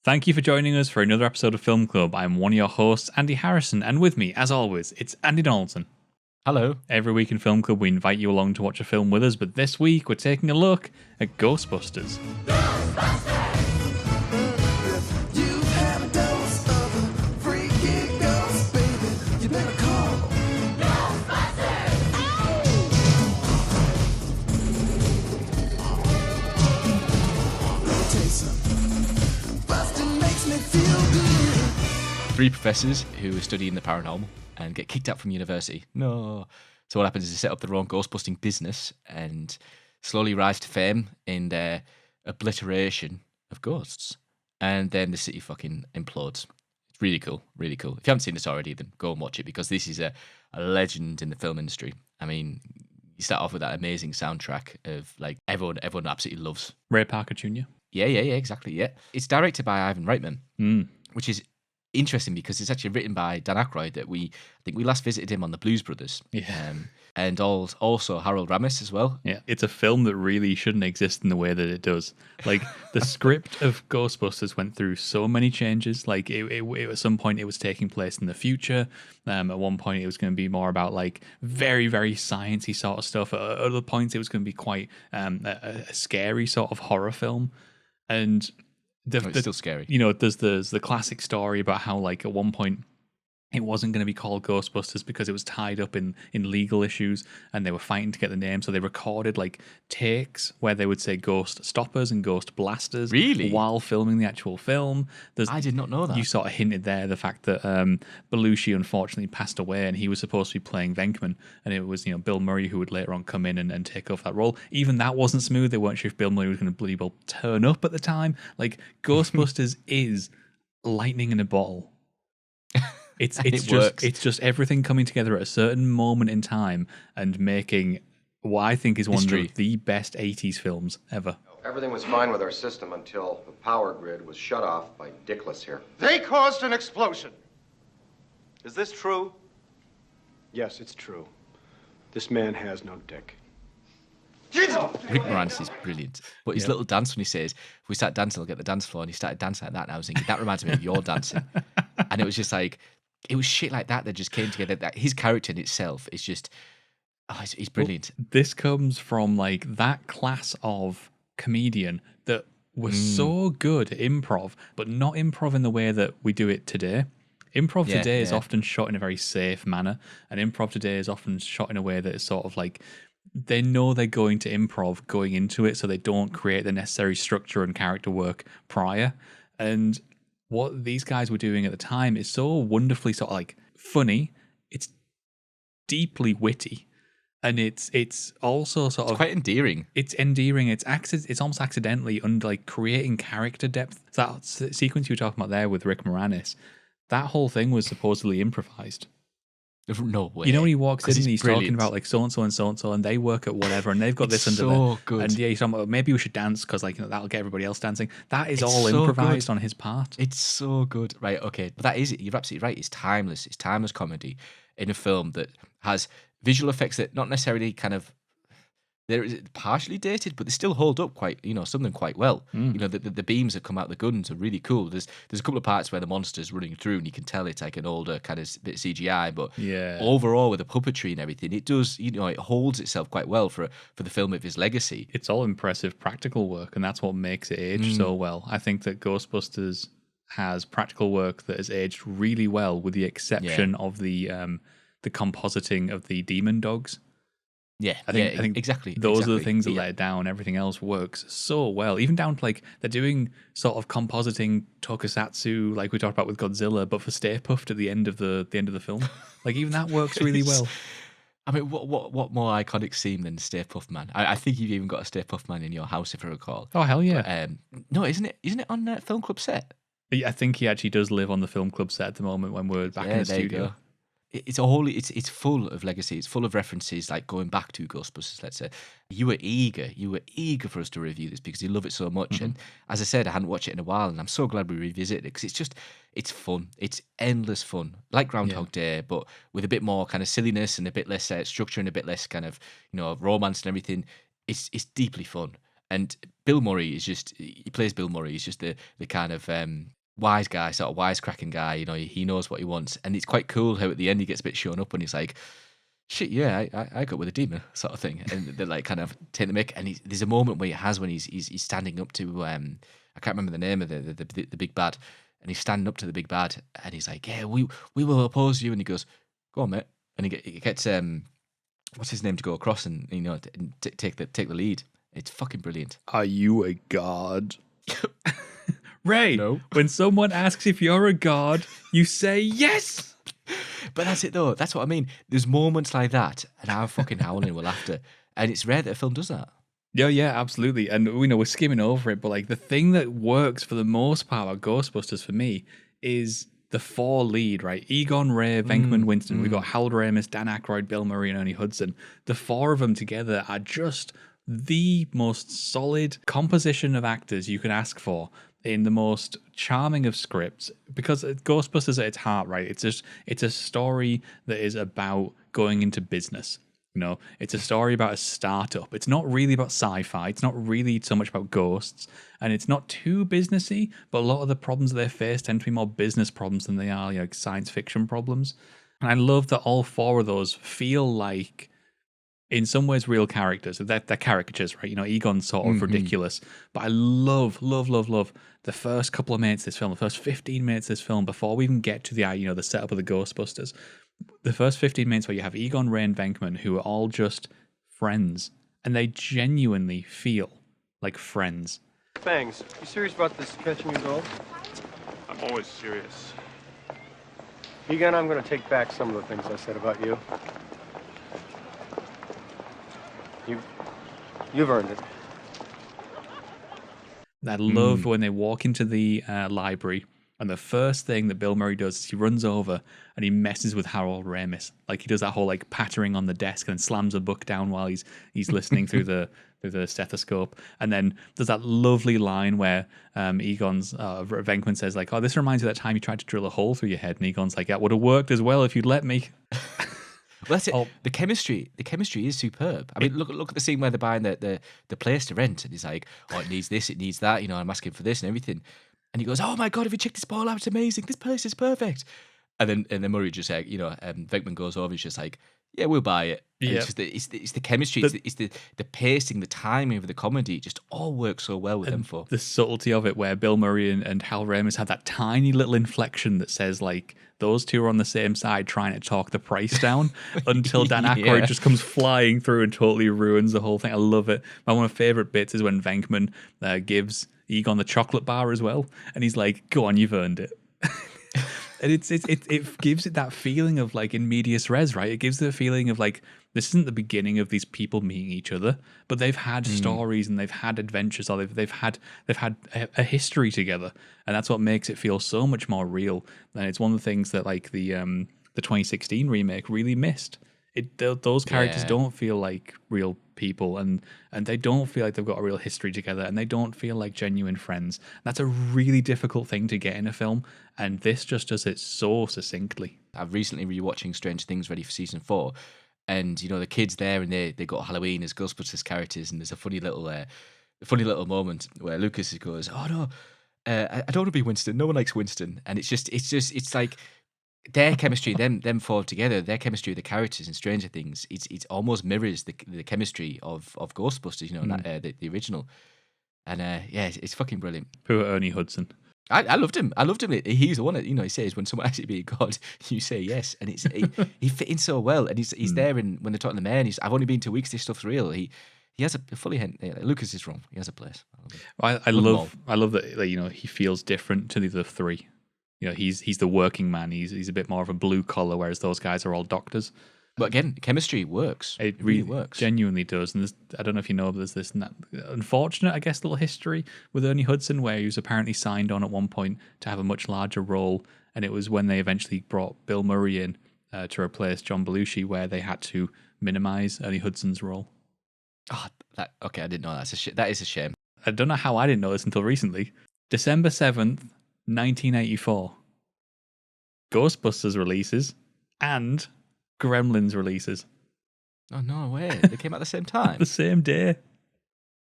Thank you for joining us for another episode of Film Club. I'm one of your hosts, Andy Harrison, and with me, as always, it's Andy Donaldson. Hello. Every week in Film Club, we invite you along to watch a film with us, but this week we're taking a look at Ghostbusters. Three professors who are studying the paranormal and get kicked out from university. No. So what happens is they set up their own ghost-busting business and slowly rise to fame in their obliteration of ghosts. And then the city fucking implodes. It's really cool, really cool. If you haven't seen this already, then go and watch it because this is a legend in the film industry. I mean, you start off with that amazing soundtrack of like everyone absolutely loves. Ray Parker Jr. Yeah, exactly, yeah. It's directed by Ivan Reitman, which is interesting because it's actually written by Dan Aykroyd that I think we last visited him on the Blues Brothers. Yeah. And also Harold Ramis as well. Yeah, it's a film that really shouldn't exist in the way that it does. Like, the script of Ghostbusters went through so many changes. Like, it at some point, it was taking place in the future. At one point, it was going to be more about, like, very, very sciencey sort of stuff. At other points, it was going to be quite a scary sort of horror film. And it's still scary. You know, there's the classic story about how, like, at one point, it wasn't going to be called Ghostbusters because it was tied up in legal issues and they were fighting to get the name. So they recorded like takes where they would say Ghost Stoppers and Ghost Blasters. Really? While filming the actual film. I did not know that. You sort of hinted there the fact that Belushi unfortunately passed away and he was supposed to be playing Venkman. And it was, you know, Bill Murray who would later on come in and take over that role. Even that wasn't smooth. They weren't sure if Bill Murray was going to bloody well turn up at the time. Like, Ghostbusters is lightning in a bottle. It's just everything coming together at a certain moment in time and making what I think is one of the best 80s films ever. Everything was fine with our system until the power grid was shut off by Dickless here. They caused an explosion. Is this true? Yes, it's true. This man has no dick. Rick Moranis is brilliant. But his little dance when he says, if we start dancing, I'll get the dance floor. And he started dancing like that. And I was thinking, that reminds me of your dancing. And it was just like, it was shit like that just came together. That his character in itself is just, he's brilliant. Well, this comes from like that class of comedian that was so good at improv, but not improv in the way that we do it today. Improv today is often shot in a very safe manner, and improv today is often shot in a way that is sort of like, they know they're going to improv going into it, so they don't create the necessary structure and character work prior. And what these guys were doing at the time is so wonderfully sort of like funny. It's deeply witty, and it's also sort of quite endearing. It's endearing. It's almost accidentally under like creating character depth. That sequence you were talking about there with Rick Moranis, that whole thing was supposedly improvised. No way. You know when he walks in and he's brilliant. talking about like so and so and so and so, and they work at whatever, and they've got this under so there. Good. And yeah, he's talking about maybe we should dance because like, you know, that'll get everybody else dancing. That is It's all so improvised good. on his part. It's so good. Right, okay. But that is it. You're absolutely right. It's timeless. It's timeless comedy in a film that has visual effects that not necessarily kind of, they're partially dated, but they still hold up quite, you know, some of them quite well. You know, the beams that come out the guns are really cool. There's a couple of parts where the monster's running through and you can tell it's like an older kind of bit CGI, but overall with the puppetry and everything, it does, you know, it holds itself quite well for the film of his legacy. It's all impressive practical work, and that's what makes it age so well. I think that Ghostbusters has practical work that has aged really well, with the exception of the compositing of the demon dogs. Yeah, I think exactly. Those are the things that let it down. Everything else works so well. Even down to like they're doing sort of compositing tokusatsu, like we talked about with Godzilla, but for Stay Puft at the end of the film. Like even that works really well. I mean, what more iconic scene than Stair Puff Man? I think you've even got a Stair Puff Man in your house, if I recall. Oh hell yeah! But, no, isn't it? Isn't it on that Film Club set? Yeah, I think he actually does live on the Film Club set at the moment when we're back in the studio. It's full of legacy. It's full of references, like going back to Ghostbusters. Let's say you were eager for us to review this because you love it so much. And as I said, I hadn't watched it in a while, and I'm so glad we revisited it because it's fun. It's endless fun, like Groundhog Day, but with a bit more kind of silliness and a bit less structure and a bit less kind of, you know, romance and everything. It's deeply fun. And Bill Murray is just, he plays Bill Murray. He's just the kind of wise guy, sort of wisecracking guy. You know, he knows what he wants. And it's quite cool how at the end he gets a bit shown up and he's like, shit, yeah, I got with a demon sort of thing. And they're like kind of take the mick. And there's a moment where he has when he's standing up to, I can't remember the name of the big bad. And he's standing up to the big bad and he's like, yeah, we will oppose you. And he goes, go on, mate. And he gets, what's his name to go across and, you know, take the lead. It's fucking brilliant. Are you a god? Ray, No. when someone asks if you're a god, you say yes. But that's it though. That's what I mean. There's moments like that, and I'm fucking howling with laughter. And it's rare that a film does that. Yeah, absolutely. And we know we're skimming over it, but like the thing that works for the most part about Ghostbusters for me is the four lead, right? Egon, Ray, Venkman, Winston. We've got Harold Ramis, Dan Aykroyd, Bill Murray, and Ernie Hudson. The four of them together are just the most solid composition of actors you can ask for in the most charming of scripts, because Ghostbusters at its heart, right? It's a story that is about going into business. You know, it's a story about a startup. It's not really about sci-fi. It's not really so much about ghosts, and it's not too businessy. But a lot of the problems that they face tend to be more business problems than they are like science fiction problems. And I love that all four of those feel like, in some ways, real characters. They're caricatures, right? You know, Egon's sort of ridiculous, but I love the first couple of minutes of this film, the first 15 minutes of this film, before we even get to the setup of the Ghostbusters. The first 15 minutes where you have Egon, Ray, and Venkman, who are all just friends, and they genuinely feel like friends. Fangs, you serious about this catching your goal? I'm always serious. Egon, I'm going to take back some of the things I said about you. You've earned it. I love when they walk into the library, and the first thing that Bill Murray does is he runs over and he messes with Harold Ramis. Like he does that whole like pattering on the desk and slams a book down while he's listening through the stethoscope. And then there's that lovely line where Venkman says like, "Oh, this reminds you of that time you tried to drill a hole through your head." And Egon's like, "Yeah, it would have worked as well if you'd let me." Well, that's it. Oh. The chemistry is superb. I mean, look at the scene where they're buying the place to rent, and he's like, "Oh, it needs this, it needs that." You know, I'm asking for this and everything, and he goes, "Oh my god, have you checked this ball out? It's amazing. This place is perfect." And then Murray just like, Venkman goes over, and he's just like, "Yeah, we'll buy it." Yeah. It's the chemistry, it's the pacing, the timing of the comedy. It just all works so well with them four. The subtlety of it, where Bill Murray and Hal Ramis have that tiny little inflection that says like those two are on the same side trying to talk the price down until Dan Aykroyd just comes flying through and totally ruins the whole thing. I love it. One of my favorite bits is when Venkman gives Egon the chocolate bar as well, and he's like, "Go on, you've earned it." And it gives it that feeling of like in medias res, right? It gives the feeling of like this isn't the beginning of these people meeting each other, but they've had stories and they've had adventures, or they've had a history together, and that's what makes it feel so much more real. And it's one of the things that like the 2016 remake really missed. Those characters don't feel like real people, and they don't feel like they've got a real history together, and they don't feel like genuine friends. That's a really difficult thing to get in a film, and this just does it so succinctly. I've recently rewatching Stranger Things ready for season 4, and the kids there, and they got Halloween as Ghostbusters characters, and there's a funny little moment where Lucas goes, "Oh no, I don't want to be Winston. No one likes Winston," and it's like their chemistry, them four together, their chemistry with the characters in Stranger Things, it almost mirrors the chemistry of Ghostbusters, the original. And it's fucking brilliant. Poor Ernie Hudson. I loved him. He's the one that, he says when someone asks you to be a god, you say yes, and he fit in so well, and he's there, and when they're talking to the man, I've only been 2 weeks. This stuff's real. He has a fully. Lucas is wrong. He has a place. I love that he feels different to the other three. He's the working man. He's a bit more of a blue collar, whereas those guys are all doctors. But again, chemistry works. It really works. Genuinely does. And I don't know if you know, but there's this unfortunate, I guess, little history with Ernie Hudson, where he was apparently signed on at one point to have a much larger role, and it was when they eventually brought Bill Murray in to replace John Belushi, where they had to minimize Ernie Hudson's role. Oh, okay, I didn't know that. That is a shame. I don't know how I didn't know this until recently. December 7th, 1984. Ghostbusters releases and Gremlins releases. Oh, no way. They came out at the same time? The same day.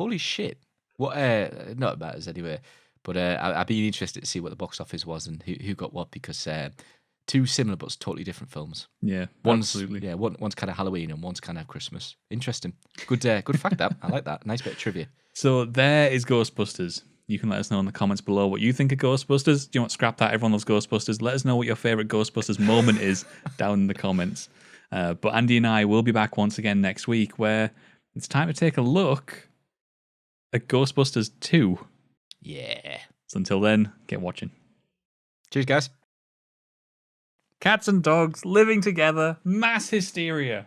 Holy shit! What? Not about us anyway. But I'd be interested to see what the box office was and who got what, because two similar but totally different films. Yeah, one's absolutely. Yeah, one's kind of Halloween and one's kind of Christmas. Interesting. Good fact that. I like that. Nice bit of trivia. So there is Ghostbusters. You can let us know in the comments below what you think of Ghostbusters. Do you want to scrap that? Everyone loves Ghostbusters. Let us know what your favourite Ghostbusters moment is down in the comments. But Andy and I will be back once again next week, where it's time to take a look at Ghostbusters 2. Yeah. So until then, get watching. Cheers, guys. Cats and dogs living together, mass hysteria.